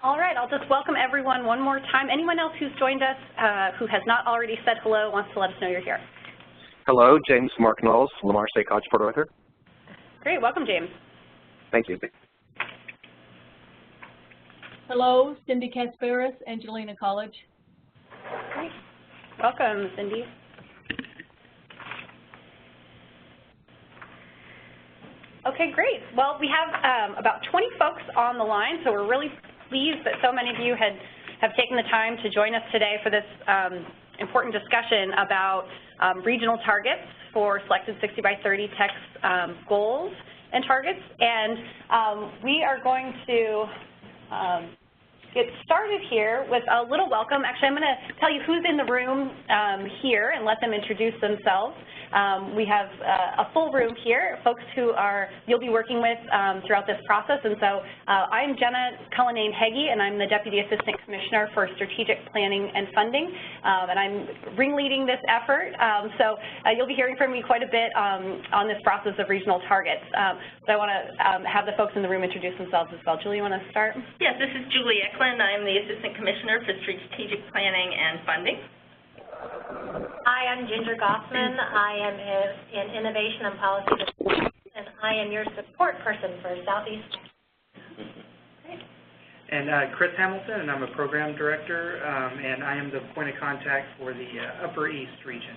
All right, I'll just welcome everyone one more time. Anyone else who's joined us who has not already said hello wants to let us know you're here. Hello, James Mark Knowles, Lamar State College, Port Arthur. Great, welcome, James. Thank you. Hello, Cindy Kasparis, Angelina College. Great. Welcome, Cindy. Okay, great. Well, we have about 20 folks on the line, so we're really pleased that so many of you have taken the time to join us today for this important discussion about regional targets for selected 60x30 text goals and targets. And we are going to get started here with a little welcome. Actually, I'm going to tell you who's in the room here and let them introduce themselves. We have a full room here, folks who you'll be working with throughout this process. And so I'm Jenna Cullinane-Heggie, and I'm the Deputy Assistant Commissioner for Strategic Planning and Funding, and I'm ringleading this effort. So you'll be hearing from me quite a bit on this process of regional targets. But I want to have the folks in the room introduce themselves as well. Julie, you want to start? Yes, this is Julie Eklund. I'm the Assistant Commissioner for Strategic Planning and Funding. Hi, I'm Ginger Goffman. I am in Innovation and Policy, and I am your support person for Southeast. Great. And Chris Hamilton, and I'm a Program Director, and I am the point of contact for the Upper East region.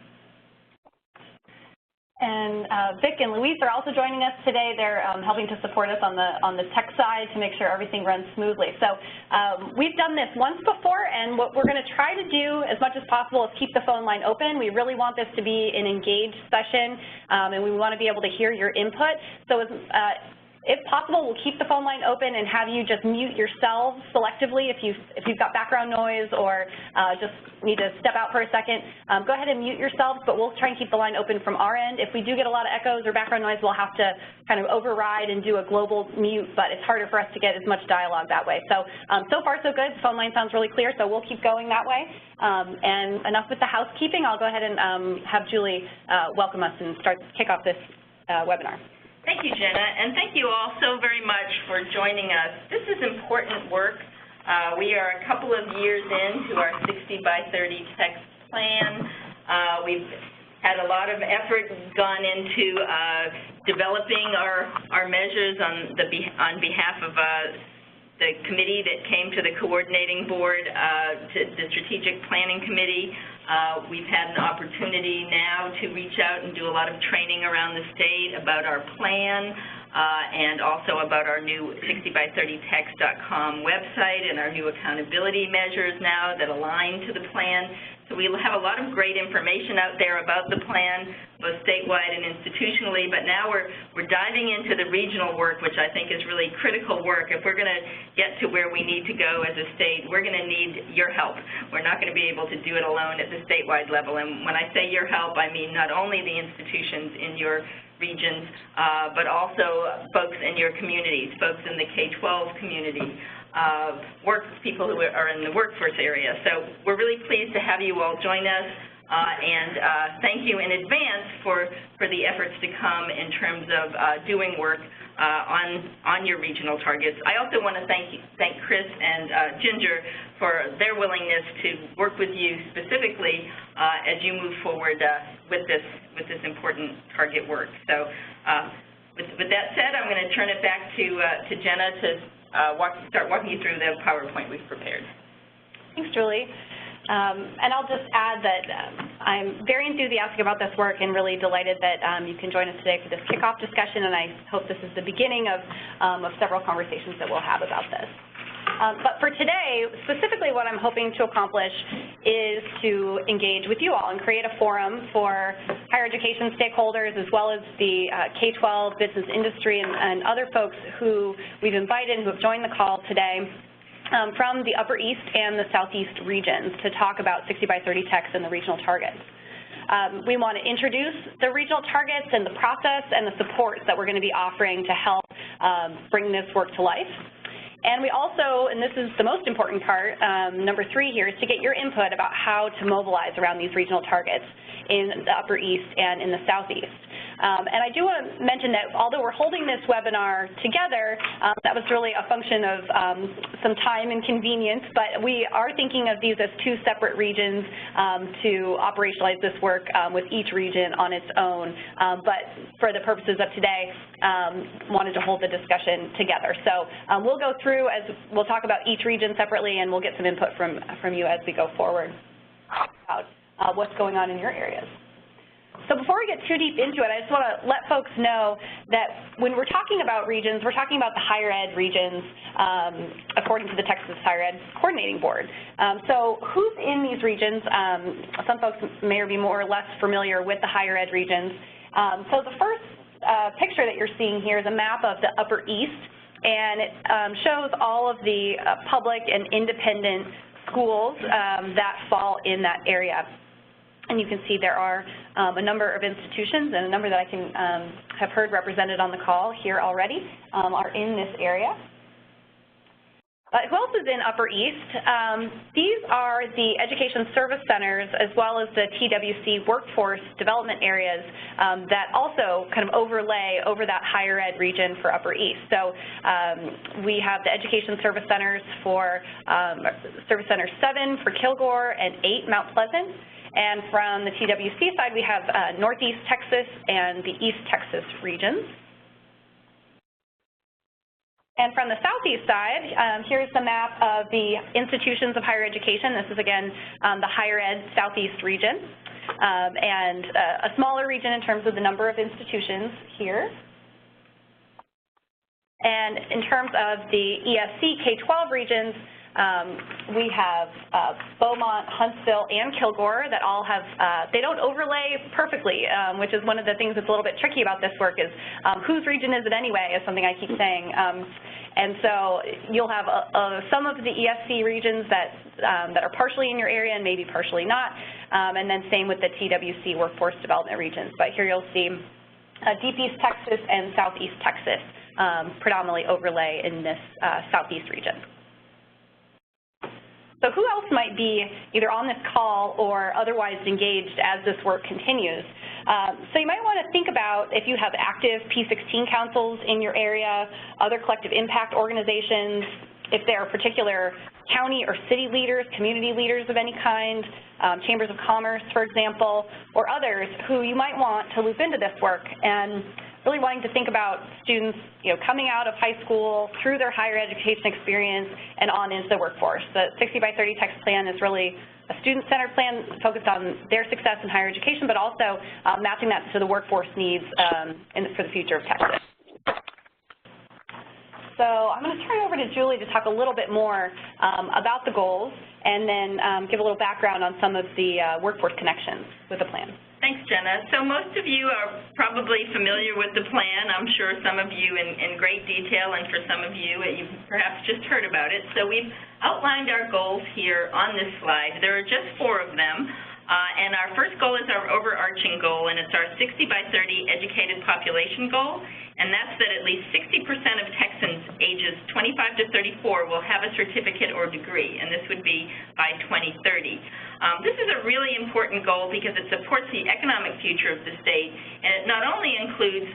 And Vic and Luis are also joining us today. They're helping to support us on the tech side to make sure everything runs smoothly. So we've done this once before, and what we're going to try to do as much as possible is keep the phone line open. We really want this to be an engaged session, and we want to be able to hear your input. So if possible, we'll keep the phone line open and have you just mute yourselves selectively if you've got background noise or just need to step out for a second. Go ahead and mute yourselves, but we'll try and keep the line open from our end. If we do get a lot of echoes or background noise, we'll have to kind of override and do a global mute, but it's harder for us to get as much dialogue that way. So, so far so good. The phone line sounds really clear, so we'll keep going that way. And enough with the housekeeping. I'll go ahead and have Julie welcome us and kick off this webinar. Thank you, Jenna, and thank you all so very much for joining us. This is important work. We are a couple of years into our 60x30 text plan. We've had a lot of effort gone into developing our measures on behalf of the committee that came to the coordinating board, to the Strategic Planning Committee. We've had an opportunity now to reach out and do a lot of training around the state about our plan and also about our new 60x30text.com website and our new accountability measures now that align to the plan. So we have a lot of great information out there about the plan, both statewide and institutionally, but now we're diving into the regional work, which I think is really critical work. If we're going to get to where we need to go as a state, we're going to need your help. We're not going to be able to do it alone at the statewide level. And when I say your help, I mean not only the institutions in your regions, but also folks in your communities, folks in the K-12 community, people who are in the workforce area. So we're really pleased to have you all join us, and thank you in advance for the efforts to come in terms of doing work on your regional targets. I also want to thank Chris and Ginger for their willingness to work with you specifically as you move forward with this important target work. So with that said, I'm going to turn it back to Jenna to start walking you through the PowerPoint we've prepared. Thanks, Julie. And I'll just add that I'm very enthusiastic about this work and really delighted that you can join us today for this kickoff discussion, and I hope this is the beginning of several conversations that we'll have about this. But for today, specifically what I'm hoping to accomplish is to engage with you all and create a forum for higher education stakeholders as well as the K-12 business industry and other folks who we've invited who have joined the call today from the Upper East and the Southeast regions to talk about 60x30 text and the regional targets. We want to introduce the regional targets and the process and the supports that we're going to be offering to help bring this work to life. And we also, and this is the most important part, number 3 here, is to get your input about how to mobilize around these regional targets in the Upper East and in the Southeast. And I do want to mention that although we're holding this webinar together, that was really a function of some time and convenience, but we are thinking of these as two separate regions to operationalize this work with each region on its own. But for the purposes of today, wanted to hold the discussion together. So we'll go through, as we'll talk about each region separately, and we'll get some input from you as we go forward about what's going on in your areas. So before we get too deep into it, I just want to let folks know that when we're talking about regions, we're talking about the higher ed regions according to the Texas Higher Ed Coordinating Board. So who's in these regions? Some folks may be more or less familiar with the higher ed regions. So the first picture that you're seeing here is a map of the Upper East, and it shows all of the public and independent schools that fall in that area. And you can see there are a number of institutions, and a number that I can have heard represented on the call here already are in this area. Who else is in Upper East? These are the education service centers as well as the TWC workforce development areas that also kind of overlay over that higher ed region for Upper East. So we have the education service centers for Service Center 7 for Kilgore and 8 Mount Pleasant. And from the TWC side, we have Northeast Texas and the East Texas regions. And from the Southeast side, here's the map of the institutions of higher education. This is, again, the higher ed Southeast region, and a smaller region in terms of the number of institutions here. And in terms of the ESC K-12 regions, we have Beaumont, Huntsville, and Kilgore that all have, they don't overlay perfectly, which is one of the things that's a little bit tricky about this work is whose region is it anyway, is something I keep saying. And so you'll have some of the ESC regions that are partially in your area and maybe partially not, and then same with the TWC workforce development regions. But here you'll see Deep East Texas and Southeast Texas predominantly overlay in this Southeast region. So who else might be either on this call or otherwise engaged as this work continues? So you might want to think about if you have active P16 councils in your area, other collective impact organizations, if there are particular county or city leaders, community leaders of any kind, chambers of commerce, for example, or others who you might want to loop into this work, and really wanting to think about students, coming out of high school, through their higher education experience, and on into the workforce. The 60x30 TX plan is really a student-centered plan focused on their success in higher education, but also matching that to the workforce needs for the future of Texas. So I'm going to turn it over to Julie to talk a little bit more about the goals, and then give a little background on some of the workforce connections with the plan. Thanks, Jenna. So most of you are probably familiar with the plan. I'm sure some of you in great detail, and for some of you, you've perhaps just heard about it. So we've outlined our goals here on this slide. There are just 4 of them. And our first goal is our overarching goal, and it's our 60x30 educated population goal, and that's that at least 60% of Texans ages 25 to 34 will have a certificate or degree, and this would be by 2030. This is a really important goal because it supports the economic future of the state, and it not only includes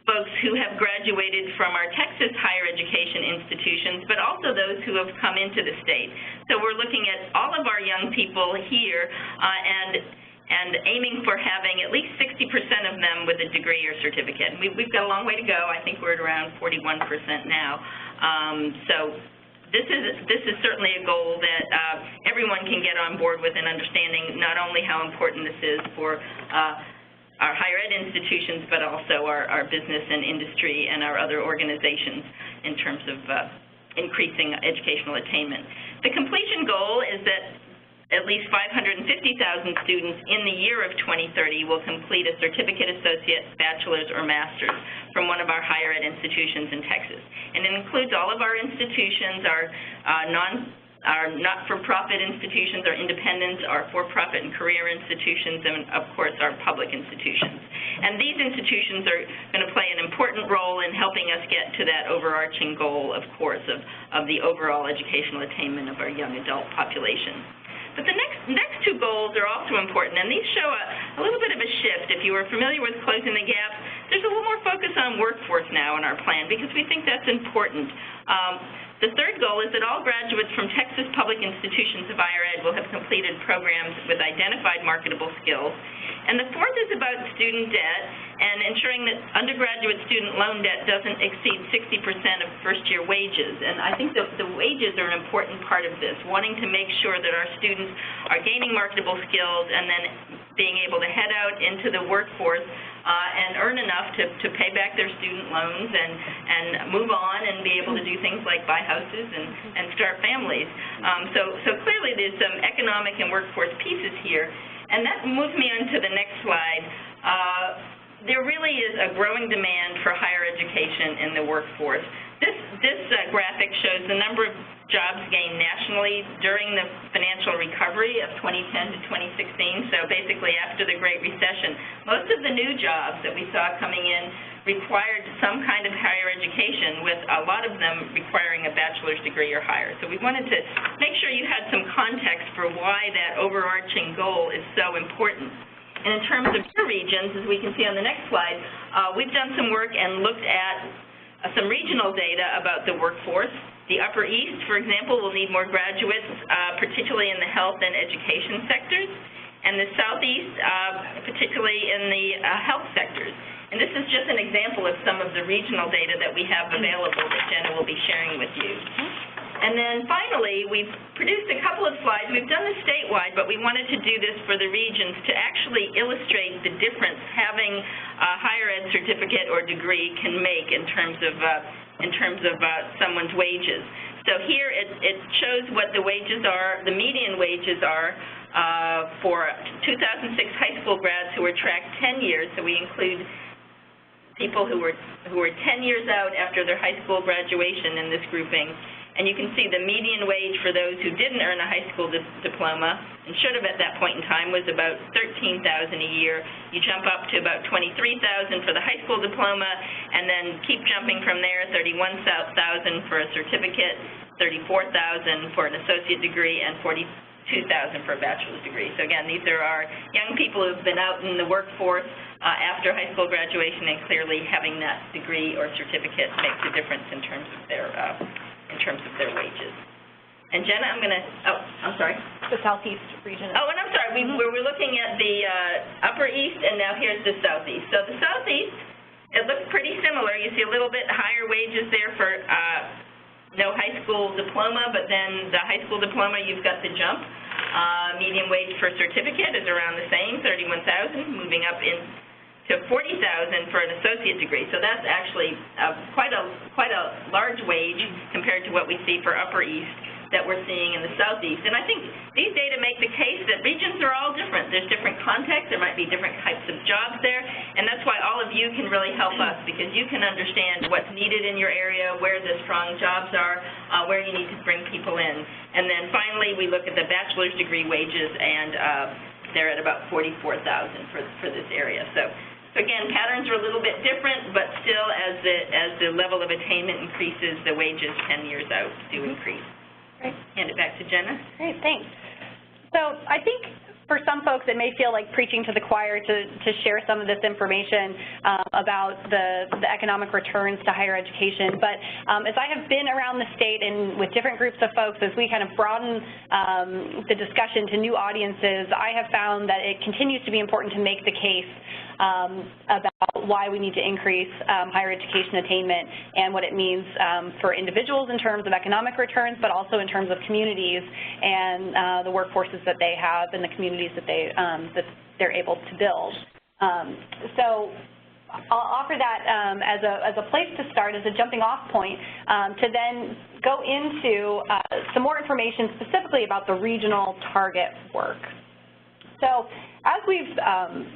folks who have graduated from our Texas higher education institutions, but also those who have come into the state. So we're looking at all of our young people here and aiming for having at least 60% of them with a degree or certificate. We've got a long way to go. I think we're at around 41% now. So this is certainly a goal that everyone can get on board with, and understanding not only how important this is for our higher ed institutions, but also our business and industry and our other organizations in terms of increasing educational attainment. The completion goal is that at least 550,000 students in the year of 2030 will complete a certificate, associate, bachelor's, or master's from one of our higher ed institutions in Texas. And it includes all of our institutions, our not-for-profit institutions, our independents, our for-profit and career institutions, and of course our public institutions. And these institutions are going to play an important role in helping us get to that overarching goal, of course, of the overall educational attainment of our young adult population. But the next two goals are also important, and these show a little bit of a shift. If you are familiar with closing the gaps, there's a little more focus on workforce now in our plan because we think that's important. The third goal is that all graduates from Texas public institutions of higher ed will have completed programs with identified marketable skills. And the fourth is about student debt and ensuring that undergraduate student loan debt doesn't exceed 60% of first-year wages. And I think the wages are an important part of this, wanting to make sure that our students are gaining marketable skills and then being able to head out into the workforce and earn enough to pay back their student loans and move on and be able to do things like buy houses and start families. So clearly there's some economic and workforce pieces here. And that moves me on to the next slide. There really is a growing demand for higher education in the workforce. This graphic shows the number of jobs gained nationally during the financial recovery of 2010 to 2016, so basically after the Great Recession. Most of the new jobs that we saw coming in required some kind of higher education, with a lot of them requiring a bachelor's degree or higher. So we wanted to make sure you had some context for why that overarching goal is so important. And in terms of your regions, as we can see on the next slide, we've done some work and looked at some regional data about the workforce. The Upper East, for example, will need more graduates, particularly in the health and education sectors, and the Southeast, particularly in the health sectors. And this is just an example of some of the regional data that we have available that Jenna will be sharing with you. And then finally, we've produced a couple of slides. We've done this statewide, but we wanted to do this for the regions to actually illustrate the difference having a higher ed certificate or degree can make in terms of someone's wages. So here it shows what the wages are, the median wages are for 2006 high school grads who were tracked 10 years. So we include people who were 10 years out after their high school graduation in this grouping. And you can see the median wage for those who didn't earn a high school diploma and should have at that point in time was about $13,000 a year. You jump up to about $23,000 for the high school diploma, and then keep jumping from there, $31,000 for a certificate, $34,000 for an associate degree, and $42,000 for a bachelor's degree. So again, these are our young people who've been out in the workforce after high school graduation, and clearly having that degree or certificate makes a difference in terms of their wages. And Jenna, I'm sorry. The Southeast region. Oh, and I'm sorry, we're looking at the Upper East, and now here's the Southeast. So the Southeast, it looks pretty similar. You see a little bit higher wages there for no high school diploma, but then the high school diploma, you've got the jump. Median wage for certificate is around the same, $31,000, moving up to $40,000 for an associate degree. So that's actually quite a large wage compared to what we see for Upper East that we're seeing in the Southeast. And I think these data make the case that regions are all different. There's different contexts. There might be different types of jobs there. And that's why all of you can really help us, because you can understand what's needed in your area, where the strong jobs are, where you need to bring people in. And then finally, we look at the bachelor's degree wages, and they're at about $44,000 for this area. So again, patterns are a little bit different, but still, as the level of attainment increases, the wages 10 years out do increase. Great. Hand it back to Jenna. Great, thanks. So I think for some folks it may feel like preaching to the choir to share some of this information about the economic returns to higher education, but as I have been around the state and with different groups of folks, as we kind of broaden the discussion to new audiences, I have found that it continues to be important to make the case about why we need to increase higher education attainment and what it means for individuals in terms of economic returns, but also in terms of communities and the workforces that they have and the communities that they're able to build. So I'll offer that as a place to start, as a jumping off point, to then go into some more information specifically about the regional target work. So as we've,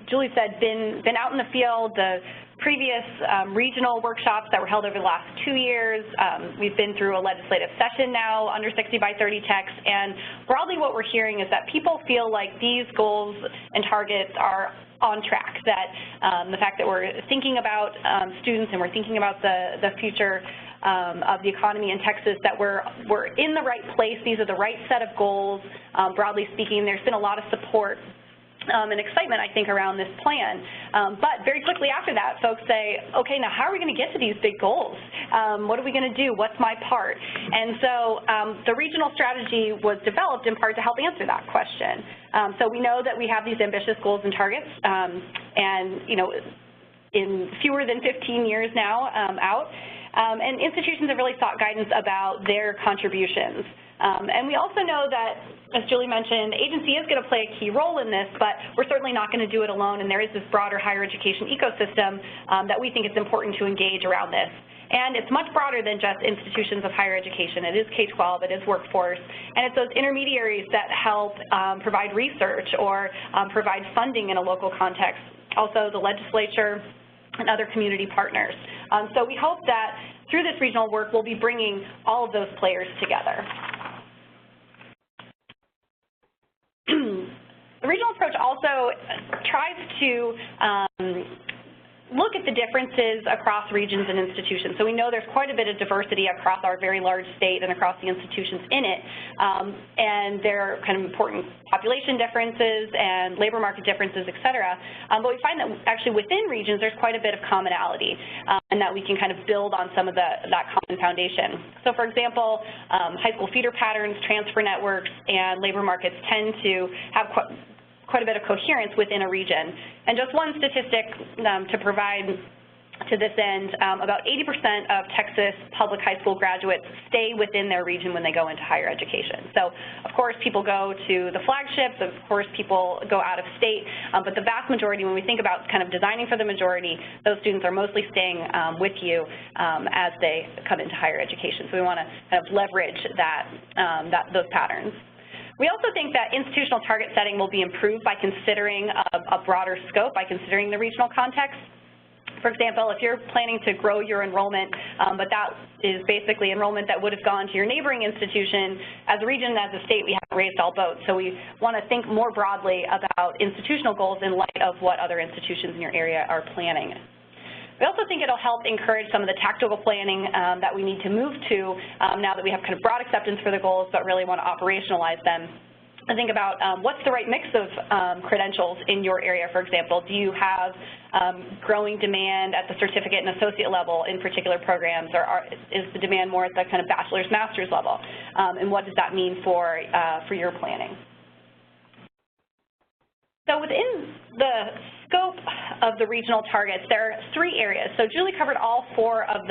Julie said, been out in the field, the previous regional workshops that were held over the last 2 years, we've been through a legislative session now under 60x30 text, and broadly what we're hearing is that people feel like these goals and targets are on track, that the fact that we're thinking about students and we're thinking about the future of the economy in Texas that we're in the right place. These are the right set of goals. Broadly speaking, there's been a lot of support and excitement, I think, around this plan. But very quickly after that, folks say, okay, now how are we going to get to these big goals? What are we going to do? What's my part? And so the regional strategy was developed in part to help answer that question. So we know that we have these ambitious goals and targets, and, you know, in fewer than 15 years now out, and institutions have really sought guidance about their contributions. And we also know that, as Julie mentioned, the agency is going to play a key role in this, but we're certainly not going to do it alone, and there is this broader higher education ecosystem that we think it's important to engage around this. And it's much broader than just institutions of higher education. It is K-12, it is workforce, and it's those intermediaries that help provide research or provide funding in a local context, also the legislature and other community partners. So we hope that through this regional work, we'll be bringing all of those players together. The regional approach also tries to look at the differences across regions and institutions. So we know there's quite a bit of diversity across our very large state and across the institutions in it, and there are kind of important population differences and labor market differences, et cetera. But we find that actually within regions there's quite a bit of commonality, and that we can kind of build on some of that common foundation. So for example, high school feeder patterns, transfer networks, and labor markets tend to have quite a bit of coherence within a region. And just one statistic to provide to this end, about 80% of Texas public high school graduates stay within their region when they go into higher education. So, of course, people go to the flagships, of course, people go out of state, but the vast majority, when we think about kind of designing for the majority, those students are mostly staying with you as they come into higher education. So we want to kind of leverage those patterns. We also think that institutional target setting will be improved by considering a broader scope, by considering the regional context. For example, if you're planning to grow your enrollment, but that is basically enrollment that would have gone to your neighboring institution, as a region, as a state, we haven't raised all boats. So we want to think more broadly about institutional goals in light of what other institutions in your area are planning. We also think it'll help encourage some of the tactical planning that we need to move to now that we have kind of broad acceptance for the goals but really want to operationalize them. I think about what's the right mix of credentials in your area, for example. Do you have growing demand at the certificate and associate level in particular programs, or is the demand more at the kind of bachelor's, master's level? And what does that mean for your planning? So within the scope of the regional targets, there are 3 areas. So Julie covered all 4 of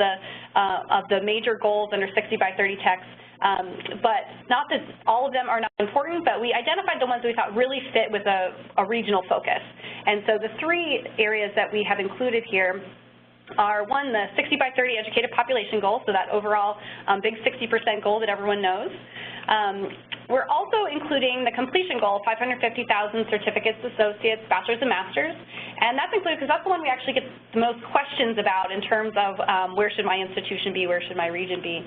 the major goals under 60x30TX, but not that all of them are not important, but we identified the ones that we thought really fit with a regional focus. And so the 3 areas that we have included here are, one, the 60x30 educated population goal, so that overall big 60% goal that everyone knows. We're also including the completion goal, 550,000 certificates, associates, bachelor's, and master's. And that's included because that's the one we actually get the most questions about in terms of where should my institution be, where should my region be,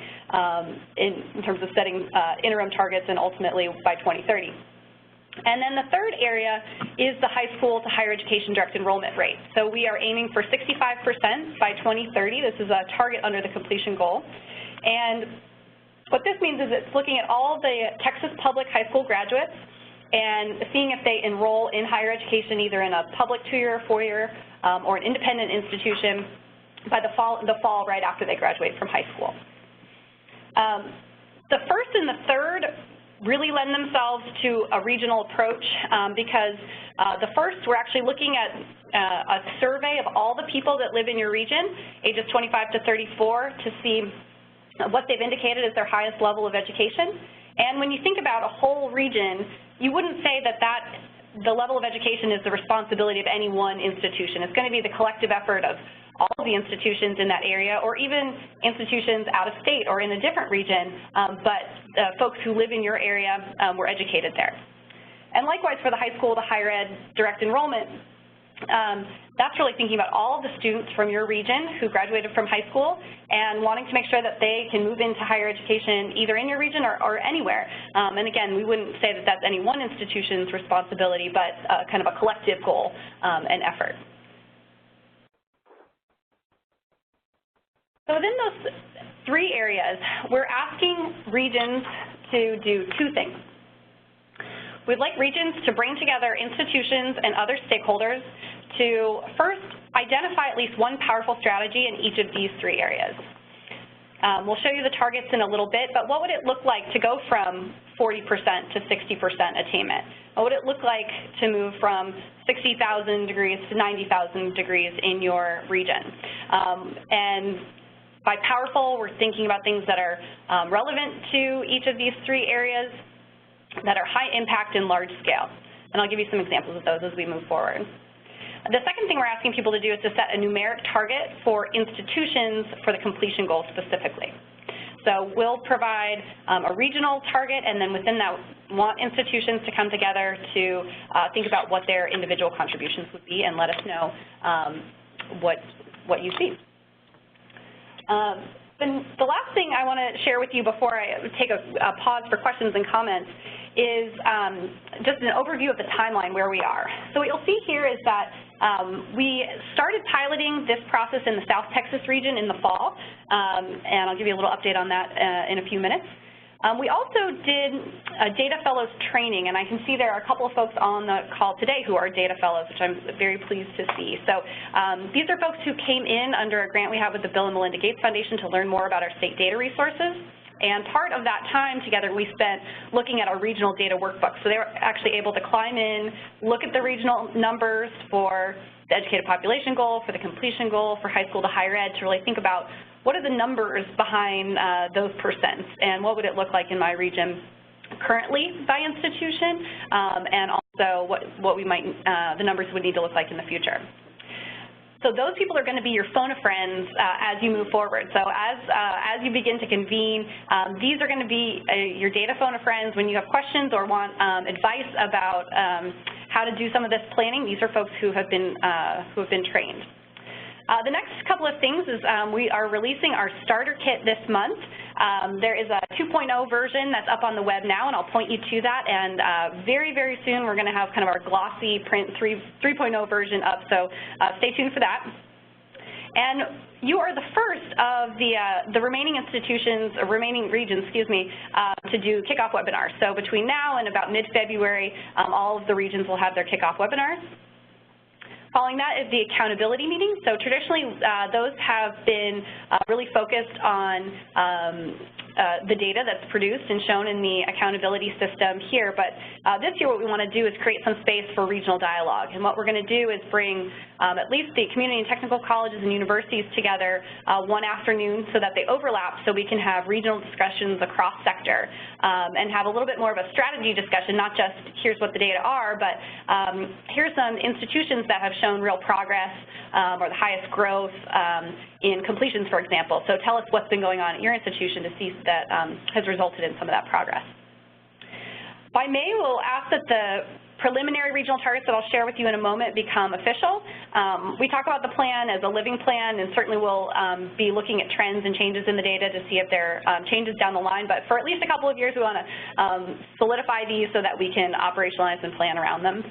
in terms of setting interim targets and ultimately by 2030. And then the 3rd area is the high school to higher education direct enrollment rate. So we are aiming for 65% by 2030. This is a target under the completion goal. And what this means is it's looking at all the Texas public high school graduates and seeing if they enroll in higher education either in a public 2-year, 4-year, or an independent institution by the fall right after they graduate from high school. The 1st and the 3rd really lend themselves to a regional approach because the 1st, we're actually looking at a survey of all the people that live in your region, ages 25 to 34, to see what they've indicated as their highest level of education. And when you think about a whole region, you wouldn't say that the level of education is the responsibility of any one institution. It's going to be the collective effort of all of the institutions in that area, or even institutions out of state or in a different region, but folks who live in your area were educated there. And likewise for the high school to higher ed direct enrollment, that's really thinking about all of the students from your region who graduated from high school and wanting to make sure that they can move into higher education either in your region or anywhere. And again, we wouldn't say that that's any one institution's responsibility, but kind of a collective goal and effort. So within those 3 areas, we're asking regions to do 2 things. We'd like regions to bring together institutions and other stakeholders to first identify at least one powerful strategy in each of these 3 areas. We'll show you the targets in a little bit, but what would it look like to go from 40% to 60% attainment? What would it look like to move from 60,000 degrees to 90,000 degrees in your region? And by powerful, we're thinking about things that are relevant to each of these 3 areas, that are high impact and large scale. And I'll give you some examples of those as we move forward. The second thing we're asking people to do is to set a numeric target for institutions for the completion goal specifically. So we'll provide a regional target, and then within that, want institutions to come together to think about what their individual contributions would be and let us know what you see. Then the last thing I want to share with you before I take a pause for questions and comments is just an overview of the timeline where we are. So what you'll see here is that we started piloting this process in the South Texas region in the fall, and I'll give you a little update on that in a few minutes. We also did a Data Fellows training, and I can see there are a couple of folks on the call today who are Data Fellows, which I'm very pleased to see. So these are folks who came in under a grant we have with the Bill and Melinda Gates Foundation to learn more about our state data resources. And part of that time together we spent looking at our regional data workbook. So they were actually able to climb in, look at the regional numbers for the educated population goal, for the completion goal, for high school to higher ed, to really think about what are the numbers behind those percents, and what would it look like in my region currently by institution, and also what we might, the numbers would need to look like in the future. So those people are going to be your phone a friends as you move forward. So as you begin to convene, these are going to be your data phone a friends. When you have questions or want advice about how to do some of this planning, these are folks who have been trained. The next couple of things is we are releasing our starter kit this month. There is a 2.0 version that's up on the web now, and I'll point you to that. And very, very soon we're going to have kind of our glossy print 3.0 version up, so stay tuned for that. And you are the first of the remaining institutions, or remaining regions, excuse me, to do kickoff webinars. So between now and about mid-February, all of the regions will have their kickoff webinars. Following that is the accountability meeting. So traditionally, those have been really focused on the data that's produced and shown in the accountability system here. But this year what we want to do is create some space for regional dialogue. And what we're going to do is bring at least the community and technical colleges and universities together one afternoon so that they overlap, so we can have regional discussions across sector and have a little bit more of a strategy discussion, not just here's what the data are, but here's some institutions that have shown real progress or the highest growth in completions, for example. So tell us what's been going on at your institution to see that has resulted in some of that progress. By May, we'll ask that the preliminary regional targets that I'll share with you in a moment become official. We talk about the plan as a living plan, and certainly we'll be looking at trends and changes in the data to see if there are changes down the line. But for at least a couple of years, we want to solidify these so that we can operationalize and plan around them.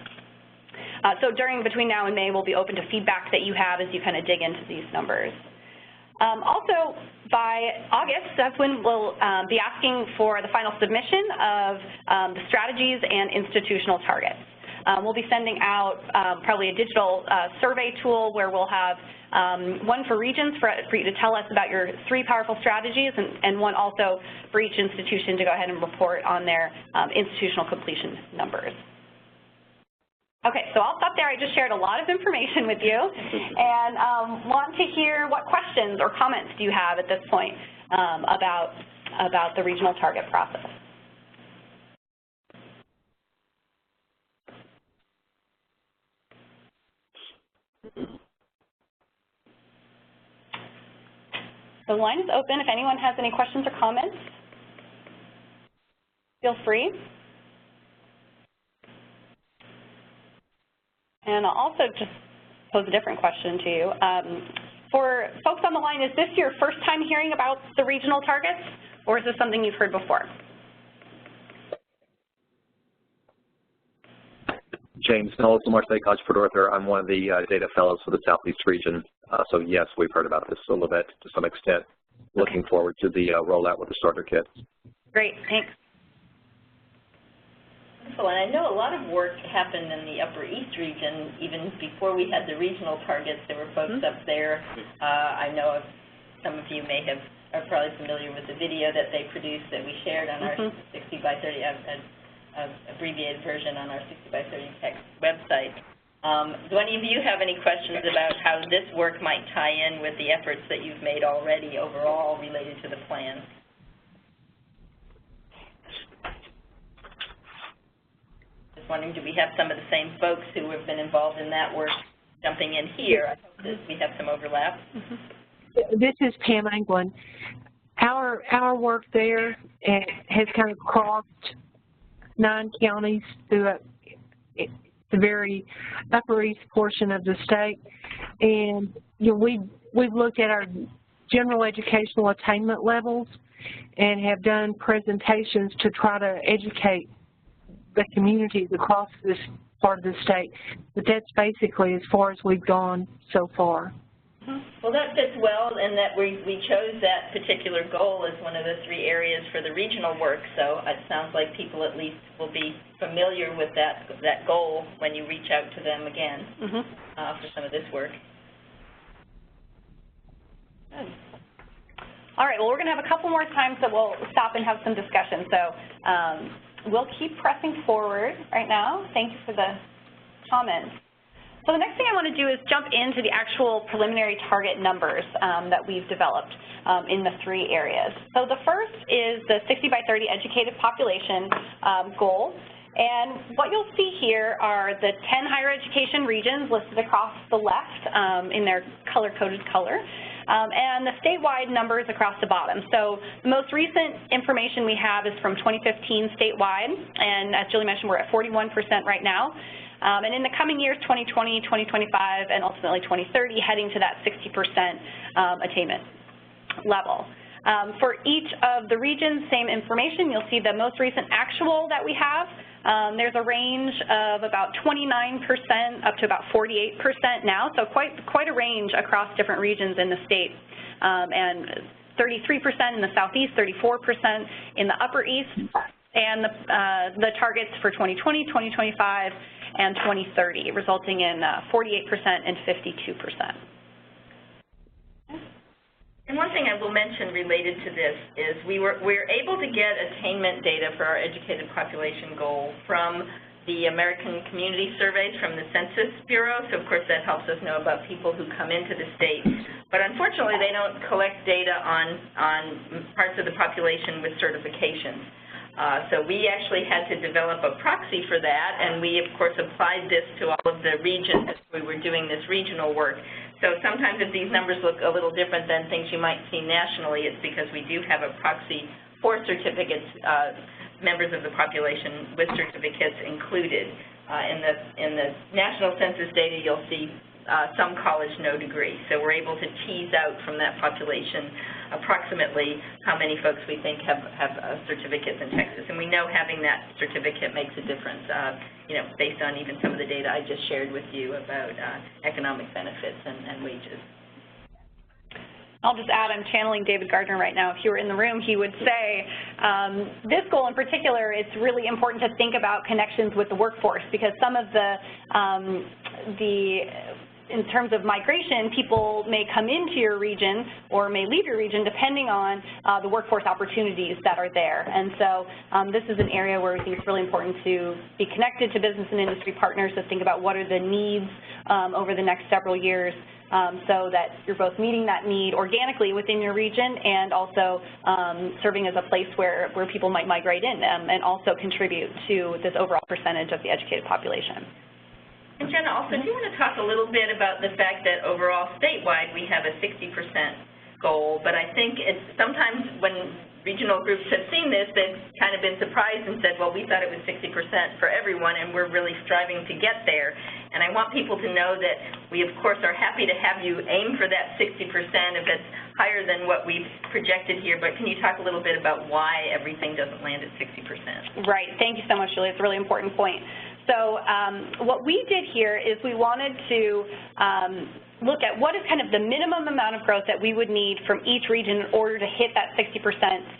So between now and May, we'll be open to feedback that you have as you kind of dig into these numbers. Also, by August, that's when we'll be asking for the final submission of the strategies and institutional targets. We'll be sending out probably a digital survey tool where we'll have one for regions for you to tell us about your 3 powerful strategies, and one also for each institution to go ahead and report on their institutional completion numbers. Okay, so I'll stop there. I just shared a lot of information with you, and want to hear what questions or comments do you have at this point about the regional target process. The line is open. If anyone has any questions or comments, feel free. And I'll also just pose a different question to you. For folks on the line, is this your first time hearing about the regional targets, or is this something you've heard before? James Knowles, Lamar State College, Port Arthur. I'm one of the data fellows for the Southeast region. So yes, we've heard about this a little bit to some extent. looking forward to the rollout with the starter kit. Great, thanks. Wonderful, and I know a lot of work happened in the Upper East region even before we had the regional targets. There were folks up there. I know some of you are probably familiar with the video that they produced that we shared on our 60x30, abbreviated version on our 60x30TX website. Do any of you have any questions about how this work might tie in with the efforts that you've made already overall related to the plan? Just wondering, do we have some of the same folks who have been involved in that work jumping in here? I hope that we have some overlap. This is Pam Anglin. Our work there has kind of crossed 9 counties through the very Upper East portion of the state, and we've looked at our general educational attainment levels and have done presentations to try to educate the communities across this part of the state. But that's basically as far as we've gone so far. Well, that fits well in that we chose that particular goal as one of the 3 areas for the regional work, so it sounds like people at least will be familiar with that goal when you reach out to them again for some of this work. Good. All right, well, we're going to have a couple more times that we'll stop and have some discussion, so we'll keep pressing forward right now. Thank you for the comments. So the next thing I want to do is jump into the actual preliminary target numbers that we've developed in the 3 areas. So the first is the 60x30 educated population goal. And what you'll see here are the 10 higher education regions listed across the left in their color-coded color. And the statewide numbers across the bottom. So the most recent information we have is from 2015 statewide, and as Julie mentioned, we're at 41% right now. And in the coming years, 2020, 2025, and ultimately 2030, heading to that 60% attainment level. For each of the regions, same information. You'll see the most recent actual that we have. There's a range of about 29% up to about 48% now, so quite a range across different regions in the state. And 33% in the Southeast, 34% in the Upper East, and the targets for 2020, 2025, and 2030, resulting in 48% and 52%. And one thing I will mention related to this is we're able to get attainment data for our educated population goal from the American Community Surveys from the Census Bureau, so of course that helps us know about people who come into the state. But unfortunately they don't collect data on parts of the population with certifications. So we actually had to develop a proxy for that, and we of course applied this to all of the regions as we were doing this regional work. So sometimes if these numbers look a little different than things you might see nationally, it's because we do have a proxy for certificates, members of the population with certificates included. In the national census data, you'll see some college, no degree. So we're able to tease out from that population approximately how many folks we think have certificates in Texas. And we know having that certificate makes a difference, based on even some of the data I just shared with you about economic benefits and wages. I'll just add, I'm channeling David Gardner right now. If you were in the room, he would say this goal in particular, it's really important to think about connections with the workforce, because some of in terms of migration, people may come into your region or may leave your region depending on the workforce opportunities that are there. And so this is an area where we think it's really important to be connected to business and industry partners to think about what are the needs over the next several years, so that you're both meeting that need organically within your region and also serving as a place where people might migrate in and also contribute to this overall percentage of the educated population. And Jenna, also, do you want to talk a little bit about the fact that overall statewide we have a 60% goal, but I think it's sometimes when regional groups have seen this, they've kind of been surprised and said, well, we thought it was 60% for everyone, and we're really striving to get there. And I want people to know that we, of course, are happy to have you aim for that 60% if it's higher than what we've projected here, but can you talk a little bit about why everything doesn't land at 60%? Right. Thank you so much, Julie. It's a really important point. So what we did here is we wanted to look at what is kind of the minimum amount of growth that we would need from each region in order to hit that 60%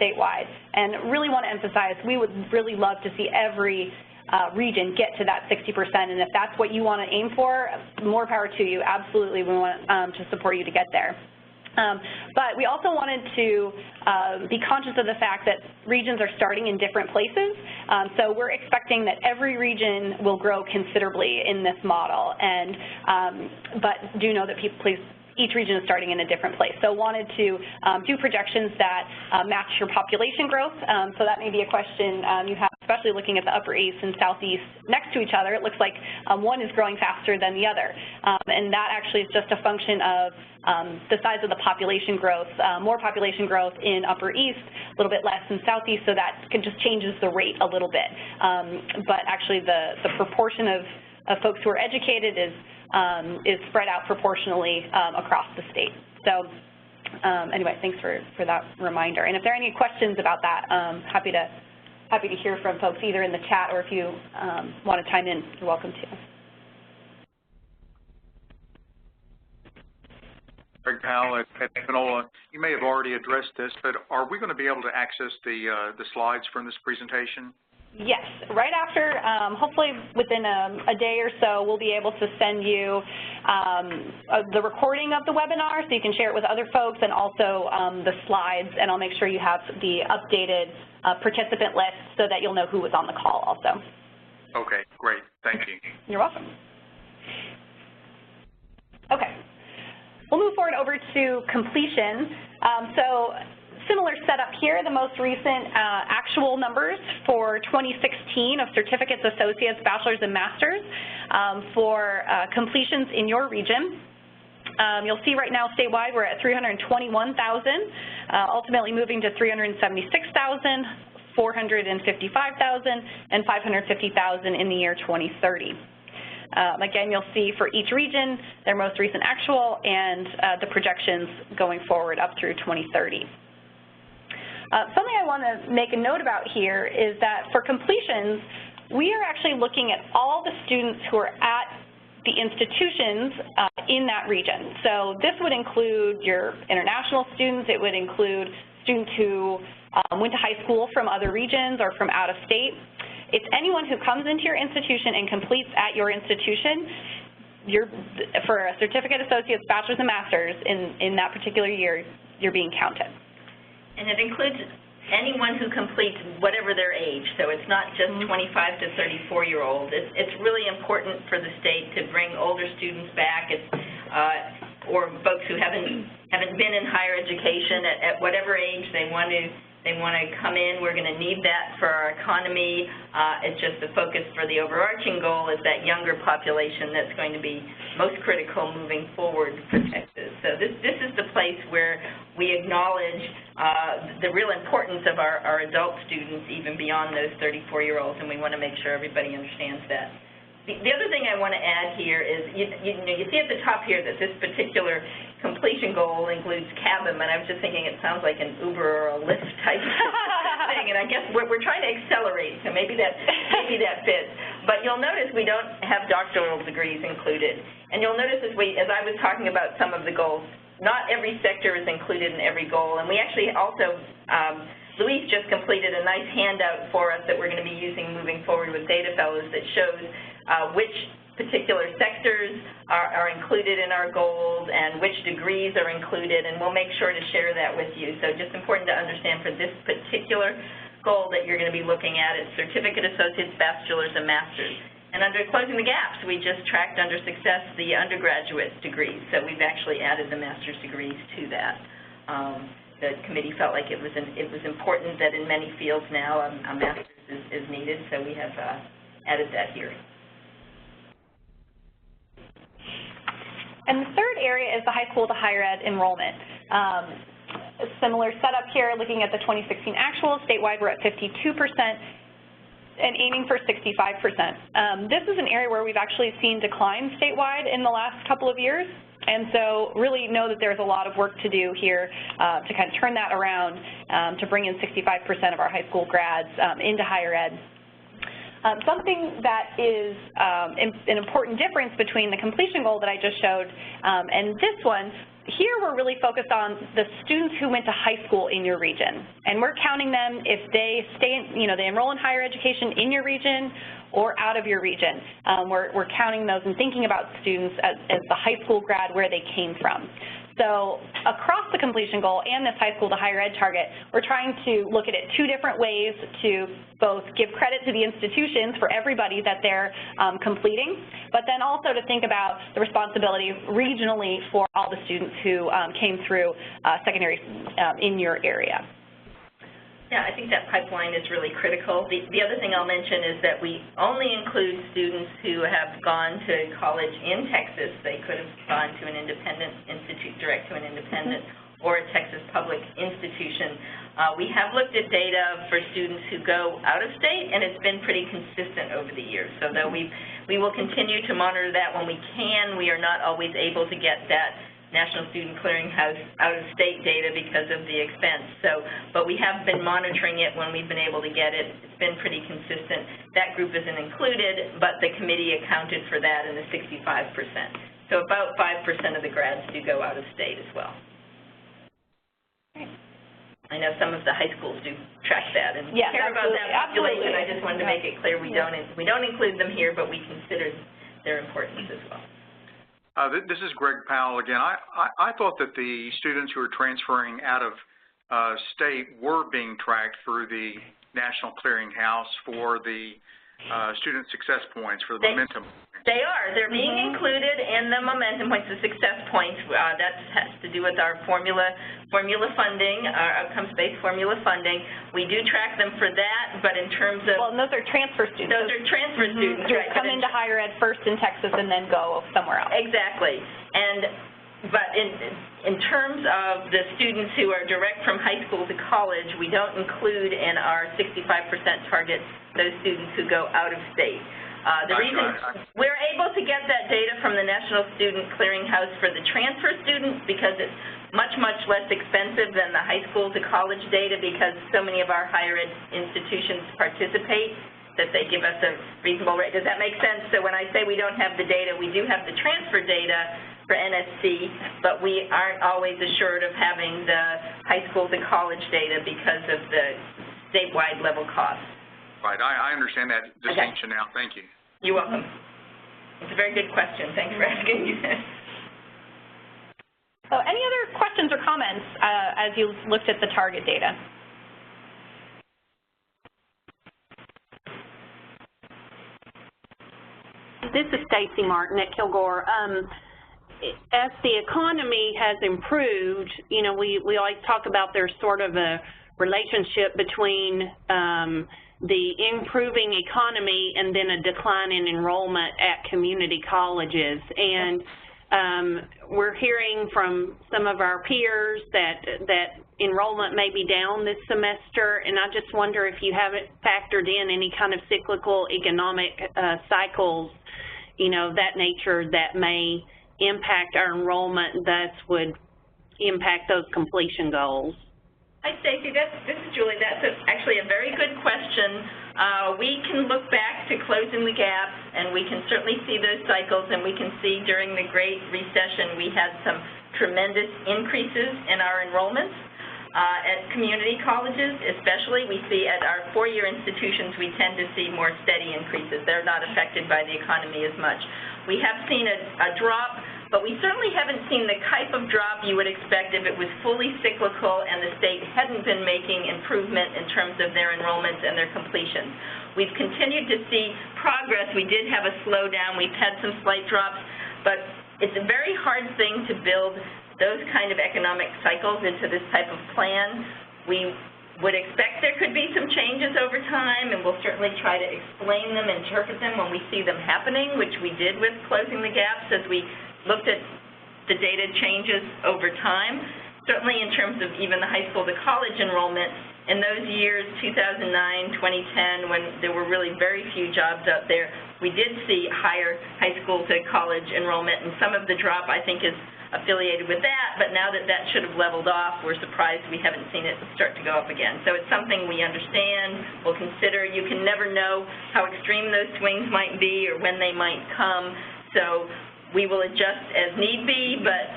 statewide. And really want to emphasize, we would really love to see every region get to that 60%, and if that's what you want to aim for, more power to you. Absolutely, we want to support you to get there. But we also wanted to be conscious of the fact that regions are starting in different places. So we're expecting that every region will grow considerably in this model, and but do know that each region is starting in a different place. So wanted to do projections that match your population growth. So that may be a question you have, especially looking at the Upper East and Southeast next to each other. It looks like one is growing faster than the other. And that actually is just a function of the size of the population growth. More population growth in Upper East, a little bit less in Southeast, so that just changes the rate a little bit. But actually the proportion of folks who are educated is spread out proportionally across the state. So anyway, thanks for that reminder. And if there are any questions about that, happy to hear from folks either in the chat or if you want to chime in, you're welcome to. Greg Powell at Panola, you may have already addressed this, but are we going to be able to access the slides from this presentation? Yes, right after, hopefully within a day or so, we'll be able to send you the recording of the webinar so you can share it with other folks, and also the slides, and I'll make sure you have the updated participant list so that you'll know who was on the call also. Okay, great. Thank you. You're welcome. Okay. We'll move forward over to completion. So similar setup here, the most recent actual numbers for 2016 of certificates, associates, bachelor's, and master's for completions in your region. You'll see right now statewide we're at 321,000, ultimately moving to 376,000, 455,000, and 550,000 in the year 2030. Again, you'll see for each region their most recent actual and the projections going forward up through 2030. Something I want to make a note about here is that for completions, we are actually looking at all the students who are at the institutions in that region. So this would include your international students. It would include students who went to high school from other regions or from out of state. It's anyone who comes into your institution and completes at your institution. For a certificate, associates, bachelor's, and master's in that particular year, you're being counted. And it includes anyone who completes whatever their age, so it's not just 25 to 34-year-olds. It's really important for the state to bring older students back, or folks who haven't been in higher education at whatever age they want to come in. We're going to need that for our economy. It's just the focus for the overarching goal is that younger population that's going to be most critical moving forward for Texas. So this is the place where we acknowledge the real importance of our adult students even beyond those 34-year-olds, and we want to make sure everybody understands that. The other thing I want to add here is, you see at the top here that this particular completion goal includes cabin, and I was just thinking it sounds like an Uber or a Lyft type thing, and I guess we're trying to accelerate, so maybe that fits. But you'll notice we don't have doctoral degrees included, and you'll notice as I was talking about some of the goals, not every sector is included in every goal, and we actually also Luis just completed a nice handout for us that we're going to be using moving forward with Data Fellows that shows which particular sectors are included in our goals and which degrees are included, and we'll make sure to share that with you. So just important to understand for this particular goal that you're going to be looking at, it's certificate, associates, bachelor's, and master's. And under closing the gaps, we just tracked under success the undergraduate degrees, so we've actually added the master's degrees to that. The committee felt like it was important that in many fields now a master's is needed, so we have added that here. And the third area is the high school to higher ed enrollment. A similar setup here, looking at the 2016 actual, statewide we're at 52% and aiming for 65%. This is an area where we've actually seen declines statewide in the last couple of years. And so really know that there's a lot of work to do here to kind of turn that around to bring in 65% of our high school grads into higher ed. Something that is an important difference between the completion goal that I just showed and this one, here we're really focused on the students who went to high school in your region. And we're counting them if they stay in, they enroll in higher education in your region or out of your region. We're counting those and thinking about students as the high school grad where they came from. So across the completion goal and this high school to higher ed target, we're trying to look at it two different ways to both give credit to the institutions for everybody that they're completing, but then also to think about the responsibility regionally for all the students who came through secondary in your area. Yeah, I think that pipeline is really critical. The other thing I'll mention is that we only include students who have gone to college in Texas. They could have gone to an independent institute, direct to an independent, or a Texas public institution. We have looked at data for students who go out of state, and it's been pretty consistent over the years. So though we will continue to monitor that when we can, we are not always able to get that National Student Clearinghouse out-of-state data because of the expense. But we have been monitoring it when we've been able to get it. It's been pretty consistent. That group isn't included, but the committee accounted for that in the 65%. So about 5% of the grads do go out of state as well. I know some of the high schools do track that and care about that population. I just wanted to make it clear we don't include them here, but we consider their importance as well. This is Greg Powell again. I thought that the students who are transferring out of state were being tracked through the National Clearinghouse for the student success points, for the momentum. They are. They're being included in the momentum points, the success points. That has to do with our formula funding, our outcomes-based formula funding. We do track them for that, but in terms of... Well, and those are transfer students. Those are transfer students, right. Who come into higher ed first in Texas and then go somewhere else. Exactly. But in terms of the students who are direct from high school to college, we don't include in our 65% target those students who go out of state. The reason we're able to get that data from the National Student Clearinghouse for the transfer students because it's much, much less expensive than the high school to college data because so many of our higher ed institutions participate that they give us a reasonable rate. Does that make sense? So when I say we don't have the data, we do have the transfer data for NSC, but we aren't always assured of having the high school to college data because of the statewide level costs. Right. I understand that distinction now. Thank you. You're welcome. It's a very good question. Thanks for asking. So any other questions or comments as you looked at the target data? This is Stacy Martin at Kilgore. As the economy has improved, we always talk about there's sort of a relationship between the improving economy and then a decline in enrollment at community colleges. And we're hearing from some of our peers that enrollment may be down this semester, and I just wonder if you haven't factored in any kind of cyclical economic cycles, that nature that may impact our enrollment, thus would impact those completion goals. Hi, Stacey. This is Julie. That's actually a very good question. We can look back to closing the gap, and we can certainly see those cycles, and we can see during the Great Recession we had some tremendous increases in our enrollments. At community colleges, especially, we see at our four-year institutions, we tend to see more steady increases. They're not affected by the economy as much. We have seen a drop, but we certainly haven't seen the type of drop you would expect if it was fully cyclical and the state hadn't been making improvement in terms of their enrollments and their completions. We've continued to see progress. We did have a slowdown. We've had some slight drops, but it's a very hard thing to build those kind of economic cycles into this type of plan. We would expect there could be some changes over time, and we'll certainly try to explain them, interpret them when we see them happening, which we did with closing the gaps as we looked at the data changes over time. Certainly in terms of even the high school to college enrollment, in those years, 2009, 2010, when there were really very few jobs out there, we did see higher high school to college enrollment, and some of the drop, I think, is affiliated with that, but now that that should have leveled off, we're surprised we haven't seen it start to go up again. So it's something we understand, we'll consider. You can never know how extreme those swings might be or when they might come, so we will adjust as need be, but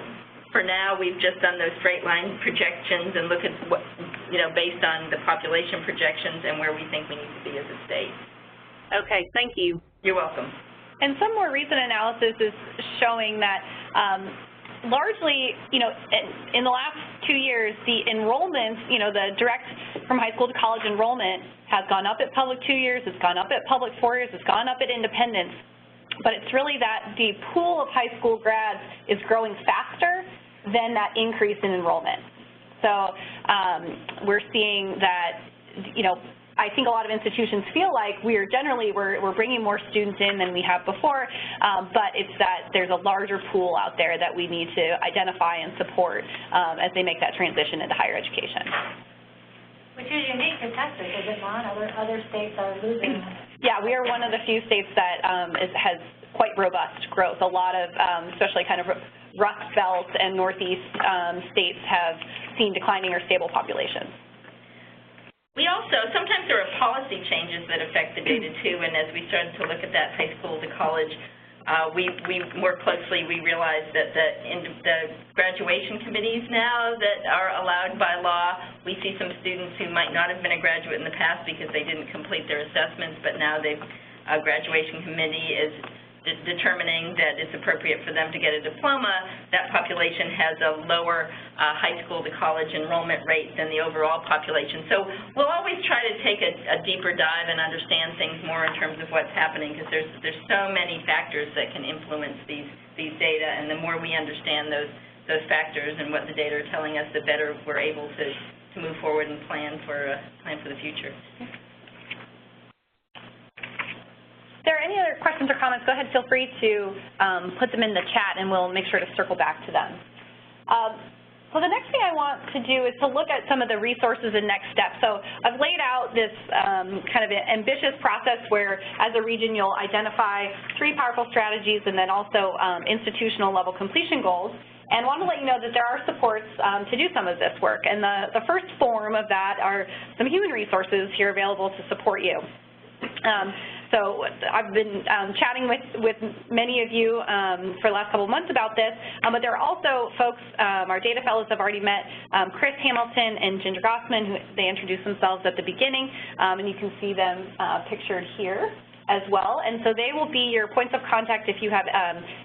for now, we've just done those straight line projections and look at what, based on the population projections and where we think we need to be as a state. Okay, thank you. You're welcome. And some more recent analysis is showing that largely, in the last 2 years, the enrollments, the direct from high school to college enrollment has gone up at public 2 years, it's gone up at public 4 years, it's gone up at independents. But it's really that the pool of high school grads is growing faster than that increase in enrollment. So we're seeing that, I think a lot of institutions feel like we're bringing more students in than we have before, but it's that there's a larger pool out there that we need to identify and support as they make that transition into higher education. Which is unique to Texas, is it not? Other states are losing. Yeah, we are one of the few states that has quite robust growth. A lot of, especially kind of Rust Belt and Northeast states have seen declining or stable populations. We also, sometimes there are policy changes that affect the data too, and as we started to look at that high school to college, we more closely, we realized that the graduation committees now that are allowed by law, we see some students who might not have been a graduate in the past because they didn't complete their assessments, but now the graduation committee is determining that it's appropriate for them to get a diploma. That population has a lower high school to college enrollment rate than the overall population. So we'll always try to take a deeper dive and understand things more in terms of what's happening, because there's so many factors that can influence these data, and the more we understand those factors and what the data are telling us, the better we're able to move forward and plan for the future. If there are any other questions or comments, go ahead, feel free to put them in the chat and we'll make sure to circle back to them. So the next thing I want to do is to look at some of the resources and next steps. So I've laid out this kind of ambitious process where, as a region, you'll identify 3 powerful strategies and then also institutional level completion goals. And want to let you know that there are supports to do some of this work. And the first form of that are some human resources here available to support you. So I've been chatting with many of you for the last couple of months about this, but there are also folks, our data fellows have already met Chris Hamilton and Ginger Gossman, who they introduced themselves at the beginning, and you can see them pictured here as well. And so they will be your points of contact if you have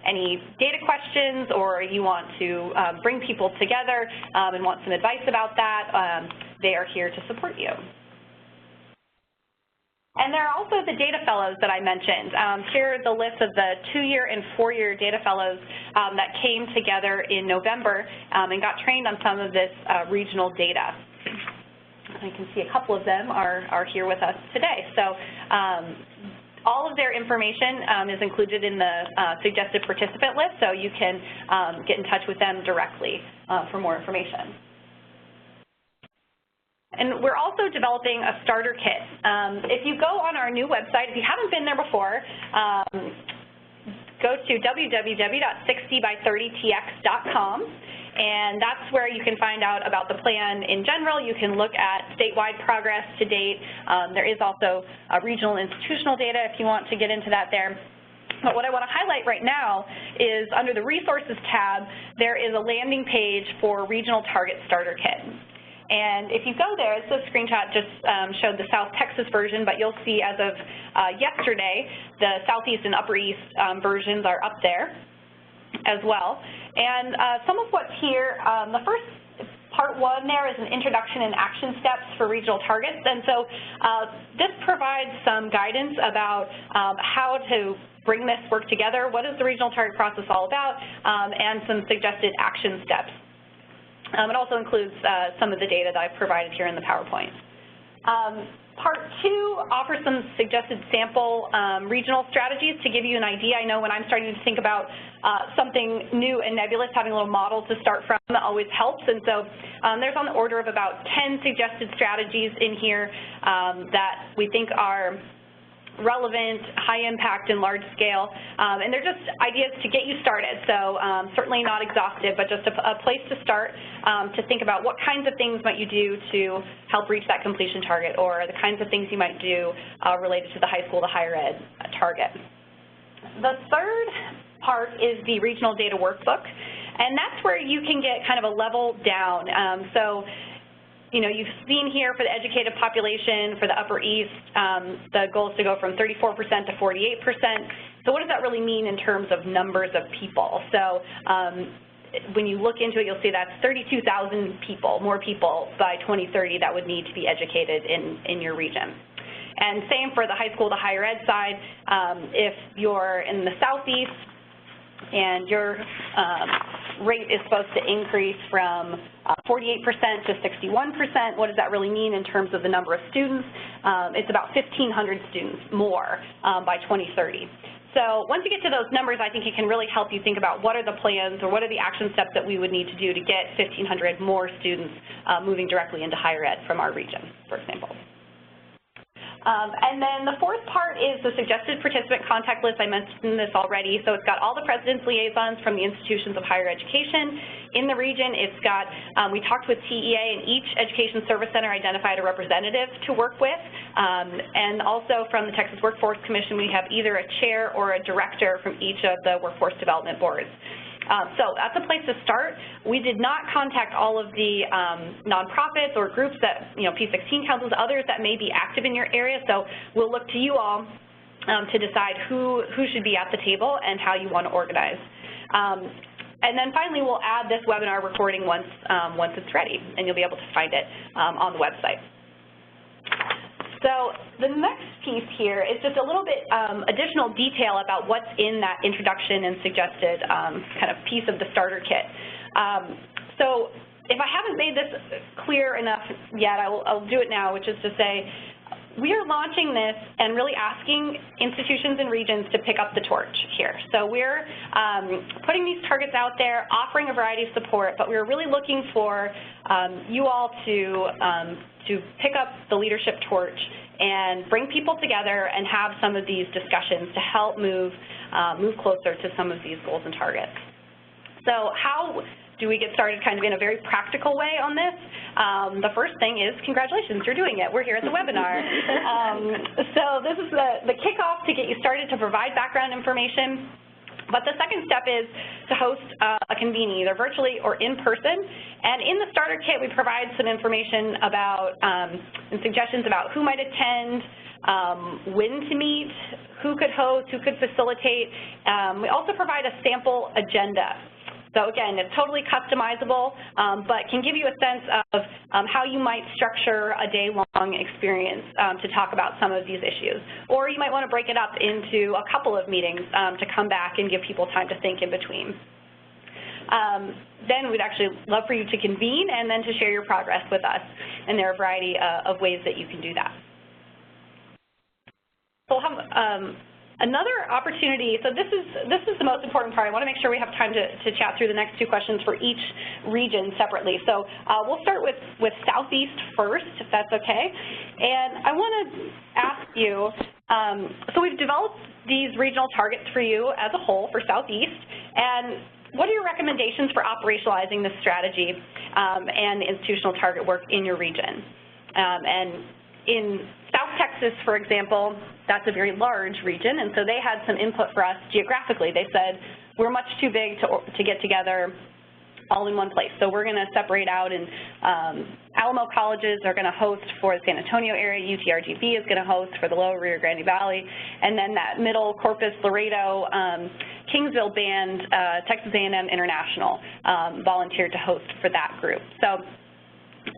any data questions or you want to bring people together and want some advice about that. They are here to support you. And there are also the data fellows that I mentioned. Here are the list of the 2-year and 4-year data fellows that came together in November and got trained on some of this regional data. I can see a couple of them are here with us today. So all of their information is included in the suggested participant list, so you can get in touch with them directly for more information. And we're also developing a starter kit. If you go on our new website, if you haven't been there before, go to www.60x30TX.com, and that's where you can find out about the plan in general. You can look at statewide progress to date. There is also regional institutional data if you want to get into that there. But what I want to highlight right now is under the Resources tab, there is a landing page for Regional Target Starter Kit. And if you go there, this screenshot just showed the South Texas version, but you'll see as of yesterday, the Southeast and Upper East versions are up there as well. And some of what's here, the first part 1 there is an introduction and action steps for regional targets. And so this provides some guidance about how to bring this work together, what is the regional target process all about, and some suggested action steps. It also includes some of the data that I've provided here in the PowerPoint. Part 2 offers some suggested sample regional strategies to give you an idea. I know when I'm starting to think about something new and nebulous, having a little model to start from always helps. And so there's on the order of about 10 suggested strategies in here that we think are relevant, high impact, and large scale. And they're just ideas to get you started. So certainly not exhaustive, but just a place to start to think about what kinds of things might you do to help reach that completion target, or the kinds of things you might do related to the high school to higher ed target. The third part is the regional data workbook, and that's where you can get kind of a level down. So, you know, you've seen here for the educated population for the Upper East, the goal is to go from 34% to 48%. So what does that really mean in terms of numbers of people? So when you look into it, you'll see that's 32,000 people, more people by 2030 that would need to be educated in your region. And same for the high school to higher ed side. If you're in the Southeast and your rate is supposed to increase from 48% to 61%, what does that really mean in terms of the number of students? It's about 1,500 students more by 2030. So once you get to those numbers, I think it can really help you think about what are the plans or what are the action steps that we would need to do to get 1,500 more students moving directly into higher ed from our region, for example. And then the fourth part is the suggested participant contact list. I mentioned this already. So it's got all the president's liaisons from the institutions of higher education in the region. It's got, we talked with TEA, and each education service center identified a representative to work with. And also from the Texas Workforce Commission, we have either a chair or a director from each of the workforce development boards. So that's a place to start. We did not contact all of the nonprofits or groups that, you know, P16 councils, others that may be active in your area. So we'll look to you all to decide who should be at the table and how you want to organize. And then finally, we'll add this webinar recording once it's ready, and you'll be able to find it on the website. So the next piece here is just a little bit additional detail about what's in that introduction and suggested kind of piece of the starter kit. So if I haven't made this clear enough yet, I'll do it now, which is to say, we are launching this and really asking institutions and regions to pick up the torch here. So we're putting these targets out there, offering a variety of support, but we're really looking for you all to pick up the leadership torch and bring people together and have some of these discussions to help move closer to some of these goals and targets. So how do we get started kind of in a very practical way on this? The first thing is, congratulations, you're doing it. We're here at the webinar. So this is the kickoff to get you started to provide background information. But the second step is to host a convening, either virtually or in person. And in the starter kit, we provide some information about and suggestions about who might attend, when to meet, who could host, who could facilitate. We also provide a sample agenda. So again, it's totally customizable, but can give you a sense of how you might structure a day-long experience to talk about some of these issues. Or you might want to break it up into a couple of meetings to come back and give people time to think in between. Then we'd actually love for you to convene and then to share your progress with us. And there are a variety of ways that you can do that. So we'll have another opportunity, so this is the most important part. I want to make sure we have time to chat through the next two questions for each region separately. So we'll start with Southeast first, if that's okay. And I want to ask you, so we've developed these regional targets for you as a whole for Southeast, and what are your recommendations for operationalizing this strategy and institutional target work in your region? And in South Texas, for example, that's a very large region, and so they had some input for us geographically. They said, we're much too big to get together all in one place. So we're going to separate out, and Alamo colleges are going to host for the San Antonio area, UTRGV is going to host for the Lower Rio Grande Valley, and then that middle Corpus, Laredo, Kingsville band, Texas A&M International volunteered to host for that group. So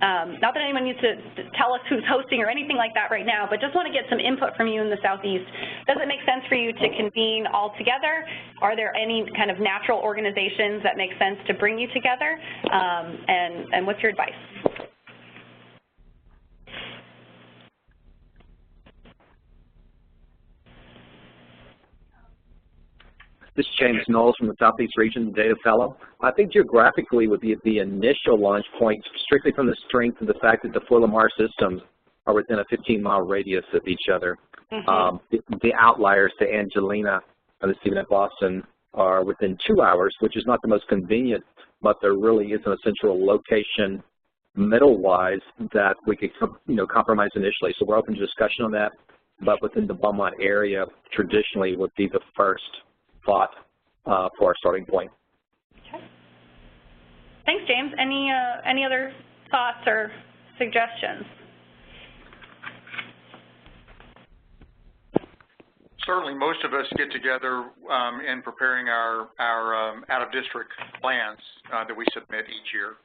not that anyone needs to tell us who's hosting or anything like that right now, but just want to get some input from you in the Southeast. Does it make sense for you to convene all together? Are there any kind of natural organizations that make sense to bring you together? And what's your advice? This is James Knowles from the Southeast Region Data Fellow. I think geographically would be the initial launch point, strictly from the strength of the fact that the four Lamar systems are within a 15-mile radius of each other. The outliers to Angelina and the Stephen F. Austin are within 2 hours, which is not the most convenient, but there really is an essential location middle-wise that we could, compromise initially. So we're open to discussion on that, but within the Beaumont area, traditionally would be the first thought for our starting point. Okay. Thanks, James. Any other thoughts or suggestions? Certainly, most of us get together in preparing our out-of-district plans that we submit each year.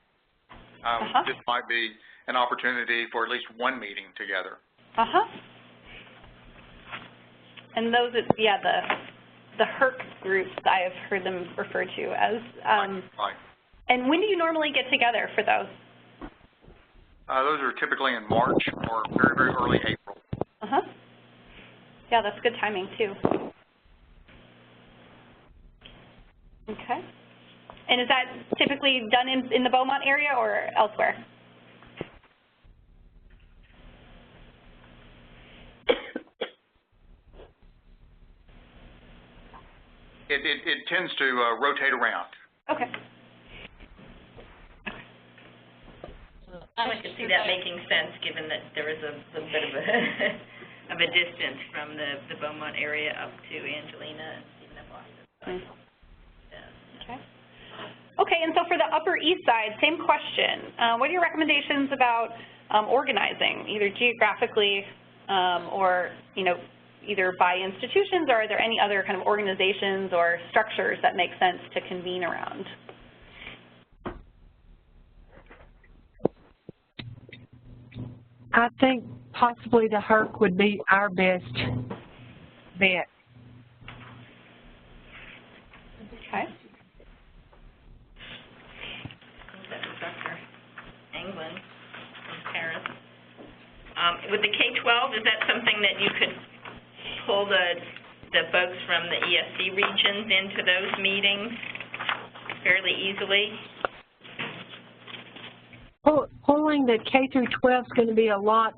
This might be an opportunity for at least one meeting together. And those, the HERC groups, I have heard them referred to as. Right. And when do you normally get together for those? Those are typically in March or very, very early April. Yeah, that's good timing too. Okay. And is that typically done in the Beaumont area or elsewhere? It tends to rotate around. Okay. I could see that making sense, given that there is a bit of a distance from the Beaumont area up to Angelina and Stephen F. Austin. Okay. Okay, and so for the Upper East Side, same question. What are your recommendations about organizing, either geographically or, either by institutions, or are there any other kind of organizations or structures that make sense to convene around? I think possibly the HERC would be our best bet. Okay. That was Dr. Anglin from Paris. With the K-12, is that something that you could pull the folks from the ESC regions into those meetings fairly easily? Pulling the K through 12 is going to be a lot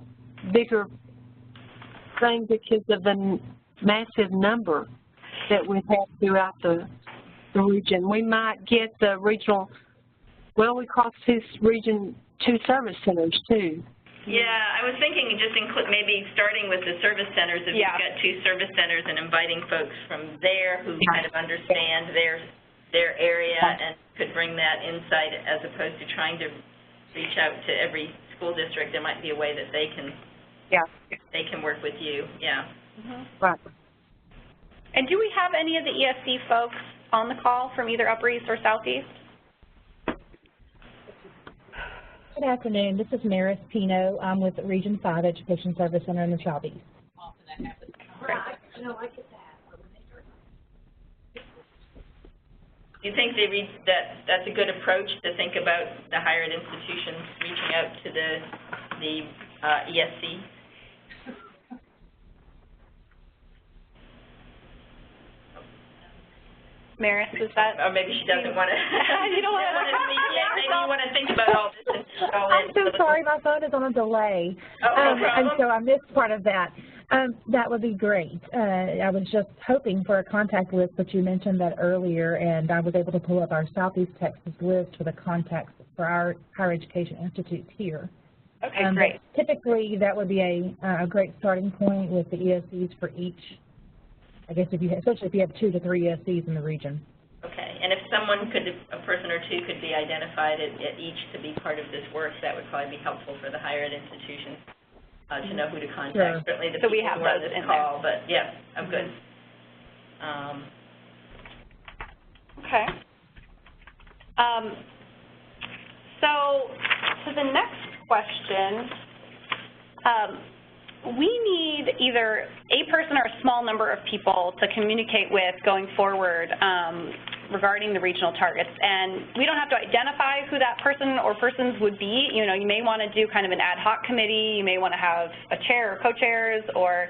bigger thing because of the massive number that we have throughout the region. We might get the regional, well, we cross this region 2 service centers too. Yeah, I was thinking just include maybe starting with the service centers, if you've got 2 service centers, and inviting folks from there who kind of understand their area and could bring that insight, as opposed to trying to reach out to every school district. There might be a way that they can work with you. Right. And do we have any of the ESC folks on the call from either Upper East or Southeast? Good afternoon. This is Maris Pino. I'm with Region 5 Education Service Center in the Southeast. Do you think that's a good approach to think about the higher ed institutions reaching out to the ESC? Maris, is that? Or maybe she doesn't want to. You don't want to speak yet. Maybe you want to think about all this. I'm so sorry. My phone is on a delay. No problem. And so I missed part of that. That would be great. I was just hoping for a contact list, but you mentioned that earlier, and I was able to pull up our Southeast Texas list for the contacts for our higher education institutes here. Okay, great. Typically, that would be a great starting point with the ESCs for each. I guess especially if you have 2 to 3 ESCs in the region. Okay, and if a person or 2 could be identified at each to be part of this work, that would probably be helpful for the higher ed institutions to know who to contact. Sure. Certainly the so people we have who are on those this in call, there. but yeah, I'm good. Okay. So the next question, we need either a person or a small number of people to communicate with going forward regarding the regional targets. And we don't have to identify who that person or persons would be. You may want to do kind of an ad hoc committee. You may want to have a chair or co-chairs, or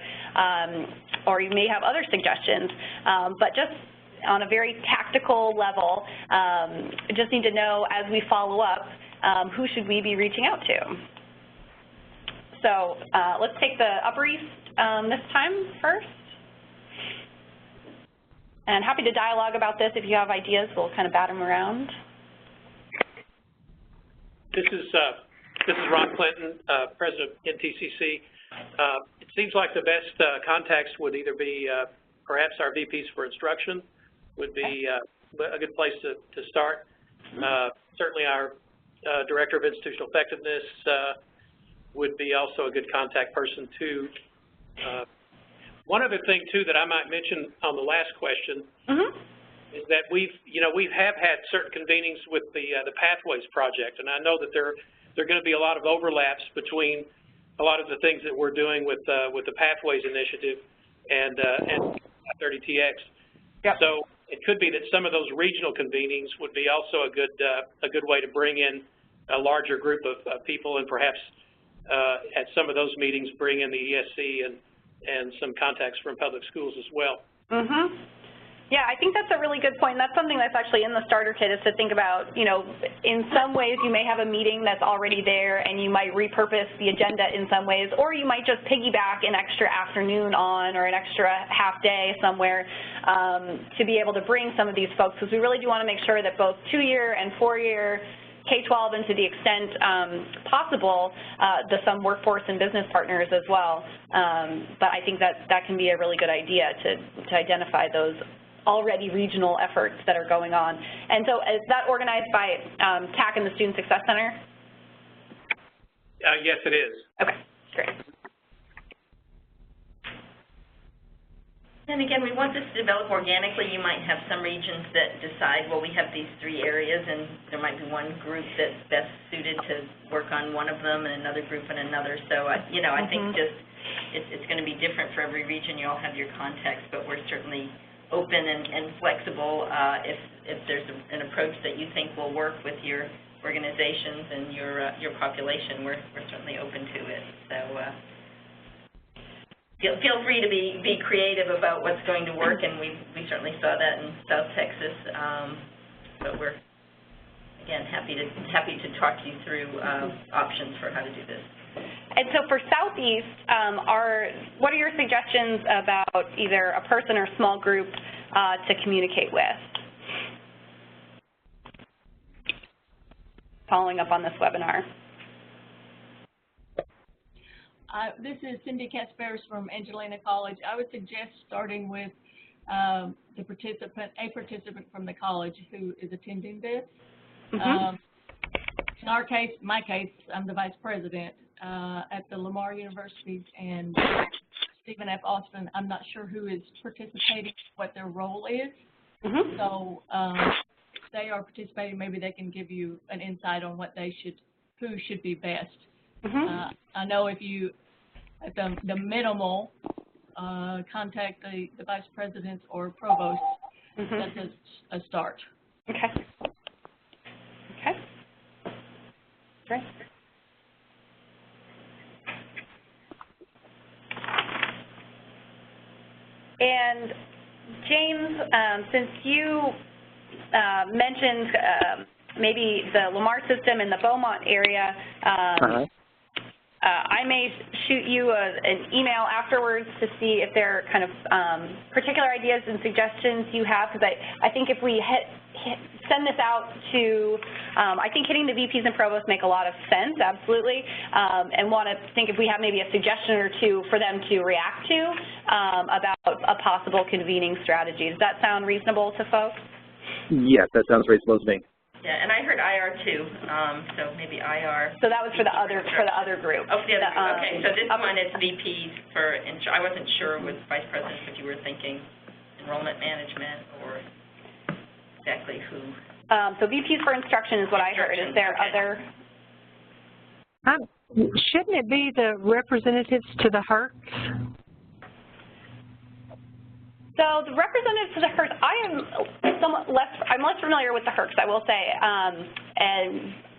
you may have other suggestions. But just on a very tactical level, just need to know as we follow up, who should we be reaching out to? So let's take the Upper East this time first. And happy to dialogue about this. If you have ideas, we'll kind of bat them around. This is Ron Clinton, President of NTCC. It seems like the best contacts would either be perhaps our VPs for instruction would be a good place to start. Certainly our Director of Institutional Effectiveness would be also a good contact person too. One other thing too that I might mention on the last question is that we have had certain convenings with the Pathways Project, and I know that there are going to be a lot of overlaps between a lot of the things that we're doing with the Pathways Initiative and 30TX. Yep. So it could be that some of those regional convenings would be also a good way to bring in a larger group of people, and perhaps at some of those meetings bring in the ESC and some contacts from public schools as well. Yeah, I think that's a really good point. That's something that's actually in the starter kit, is to think about, in some ways you may have a meeting that's already there and you might repurpose the agenda in some ways, or you might just piggyback an extra afternoon on or an extra half day somewhere to be able to bring some of these folks, because we really do want to make sure that both 2-year and 4-year K-12 and to the extent possible, some workforce and business partners as well. But I think that can be a really good idea to identify those already regional efforts that are going on. And so is that organized by TAC and the Student Success Center? Yes, it is. Okay, great. And again, we want this to develop organically. You might have some regions that decide, well, we have these 3 areas, and there might be one group that's best suited to work on one of them and another group and another. So, I think just it's going to be different for every region. You all have your context, but we're certainly open and flexible. If there's an approach that you think will work with your organizations and your population, we're certainly open to it. So feel free to be creative about what's going to work, and we certainly saw that in South Texas. But we're again happy to talk you through options for how to do this. And so for Southeast, what are your suggestions about either a person or small group to communicate with? Following up on this webinar. This is Cindy Kasparis from Angelina College. I would suggest starting with a participant from the college who is attending this. In our case, my case, I'm the vice president at the Lamar University, and Stephen F. Austin, I'm not sure who is participating, what their role is. So if they are participating, maybe they can give you an insight on who should be best. I know if you, at the minimal, contact the vice presidents or provost, that's a start. Okay. Great. And James, since you mentioned maybe the Lamar system in the Beaumont area, I may shoot you an email afterwards to see if there are kind of particular ideas and suggestions you have, because I think if we send this out to, I think hitting the VPs and provosts make a lot of sense, absolutely, and want to think if we have maybe a suggestion or two for them to react to about a possible convening strategy. Does that sound reasonable to folks? Yes, that sounds reasonable to me. Yeah, and I heard IR too, so maybe IR. So that was for the other group. Oh, the other group. Okay, so this one is VPs for, I wasn't sure with vice presidents if you were thinking enrollment management or exactly who. So VPs for instruction is what I heard. Is there other? Shouldn't it be the representatives to the HERCs? So the representatives to the HERCs, I'm less familiar with the HERCs, I will say,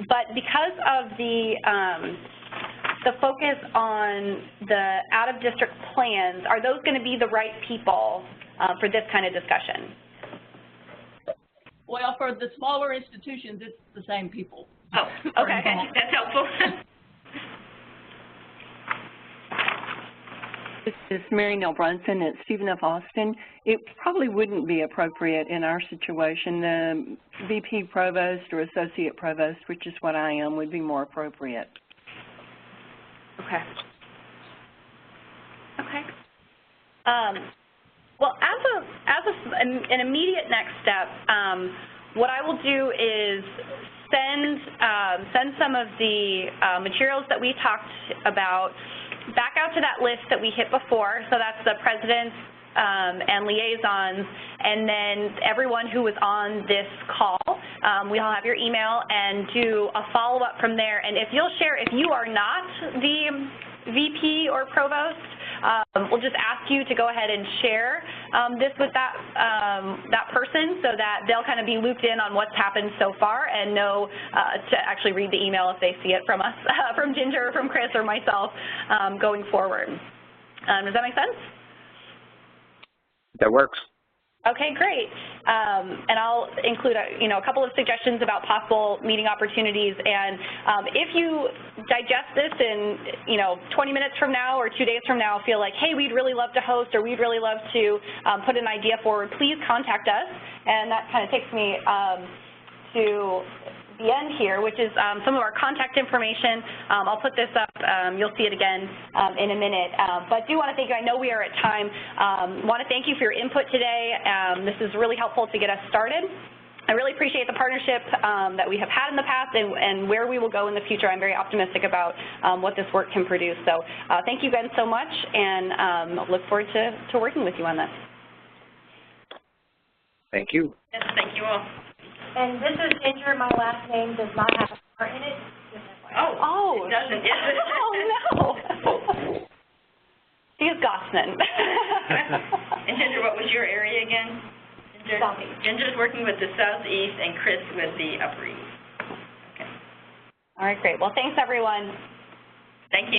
but because of the focus on the out-of-district plans, are those going to be the right people for this kind of discussion? Well, for the smaller institutions, it's the same people. Oh, okay, that's helpful. This is Mary Nell Brunson at Stephen F. Austin. It probably wouldn't be appropriate in our situation. The VP Provost or Associate Provost, which is what I am, would be more appropriate. Okay. Okay. Well, as an immediate next step, what I will do is send some of the materials that we talked about back out to that list that we hit before. So that's the presidents and liaisons, and then everyone who was on this call. We all have your email, and do a follow-up from there. And if you'll share, if you are not the VP or Provost, we'll just ask you to go ahead and share this with that person, so that they'll kind of be looped in on what's happened so far and know to actually read the email if they see it from us, from Ginger, or from Chris, or myself going forward. Does that make sense? That works. Okay, great. And I'll include a couple of suggestions about possible meeting opportunities. And if you digest this in 20 minutes from now or 2 days from now, feel like, hey, we'd really love to host, or we'd really love to put an idea forward, please contact us. And that kind of takes me to the end here, which is some of our contact information. I'll put this up. You'll see it again in a minute. But do want to thank you. I know we are at time. Want to thank you for your input today. This is really helpful to get us started. I really appreciate the partnership that we have had in the past, and where we will go in the future. I'm very optimistic about what this work can produce. So thank you again so much, and look forward to working with you on this. Thank you. Yes, thank you all. And this is Ginger. My last name does not have a R in it. Oh, it doesn't. Yes. Oh, no. She is Gossman. And Ginger, what was your area again? Southeast. Ginger's working with the Southeast, and Chris with the Upper East. Okay. All right, great. Well, thanks, everyone. Thank you.